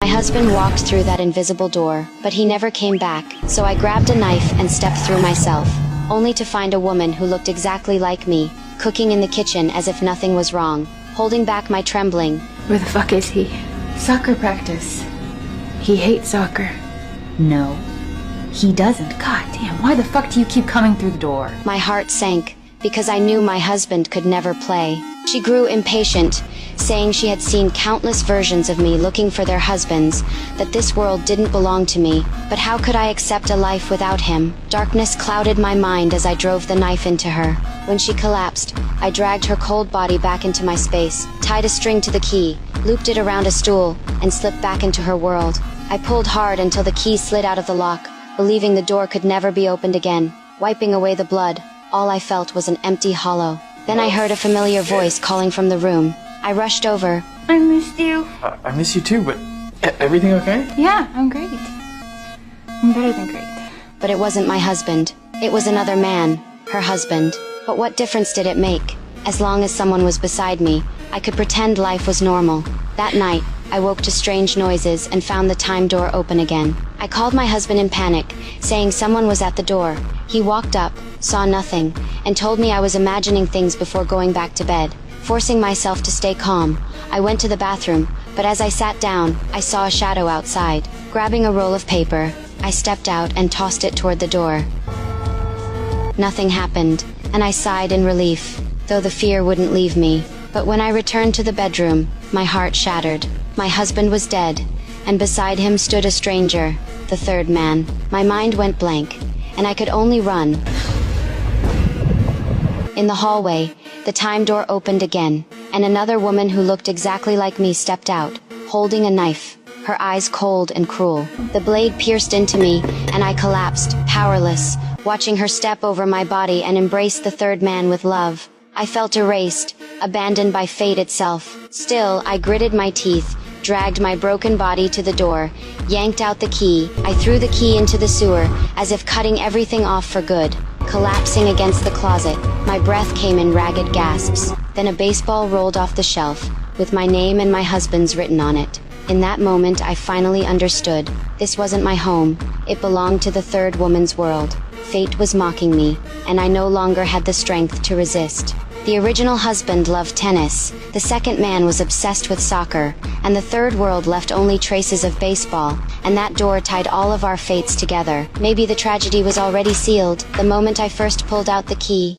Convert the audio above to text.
My husband walked through that invisible door, but he never came back, so I grabbed a knife and stepped through myself, only to find a woman who looked exactly like me, cooking in the kitchen as if nothing was wrong, holding back my trembling. Where the fuck is he? Soccer practice. He hates soccer. No, he doesn't. God damn, why the fuck do you keep coming through the door? My heart sank, because I knew my husband could never play. She grew impatient, saying she had seen countless versions of me looking for their husbands, that this world didn't belong to me, but how could I accept a life without him? Darkness clouded my mind as I drove the knife into her. When she collapsed, I dragged her cold body back into my space, tied a string to the key, looped it around a stool, and slipped back into her world. I pulled hard until the key slid out of the lock, believing the door could never be opened again. Wiping away the blood, all I felt was an empty hollow. Then I heard a familiar voice calling from the room. I rushed over. I missed you. I miss you too, but everything okay? Yeah, I'm great. I'm better than great. But it wasn't my husband. It was another man, her husband. But what difference did it make? As long as someone was beside me, I could pretend life was normal. That night, I woke to strange noises and found the time door open again. I called my husband in panic, saying someone was at the door. He walked up, saw nothing, and told me I was imagining things before going back to bed. Forcing myself to stay calm, I went to the bathroom, but as I sat down, I saw a shadow outside. Grabbing a roll of paper, I stepped out and tossed it toward the door. Nothing happened, and I sighed in relief, though the fear wouldn't leave me. But when I returned to the bedroom, my heart shattered. My husband was dead, and beside him stood a stranger, the third man. My mind went blank, and I could only run. In the hallway, the time door opened again, and another woman who looked exactly like me stepped out, holding a knife, her eyes cold and cruel. The blade pierced into me, and I collapsed, powerless, watching her step over my body and embrace the third man with love. I felt erased, abandoned by fate itself. Still, I gritted my teeth, dragged my broken body to the door, yanked out the key. I threw the key into the sewer, as if cutting everything off for good. Collapsing against the closet, my breath came in ragged gasps. Then a baseball rolled off the shelf, with my name and my husband's written on it. In that moment, I finally understood. This wasn't my home. It belonged to the third woman's world. Fate was mocking me, and I no longer had the strength to resist. The original husband loved tennis, the second man was obsessed with soccer, and the third world left only traces of baseball, and that door tied all of our fates together. Maybe the tragedy was already sealed, the moment I first pulled out the key.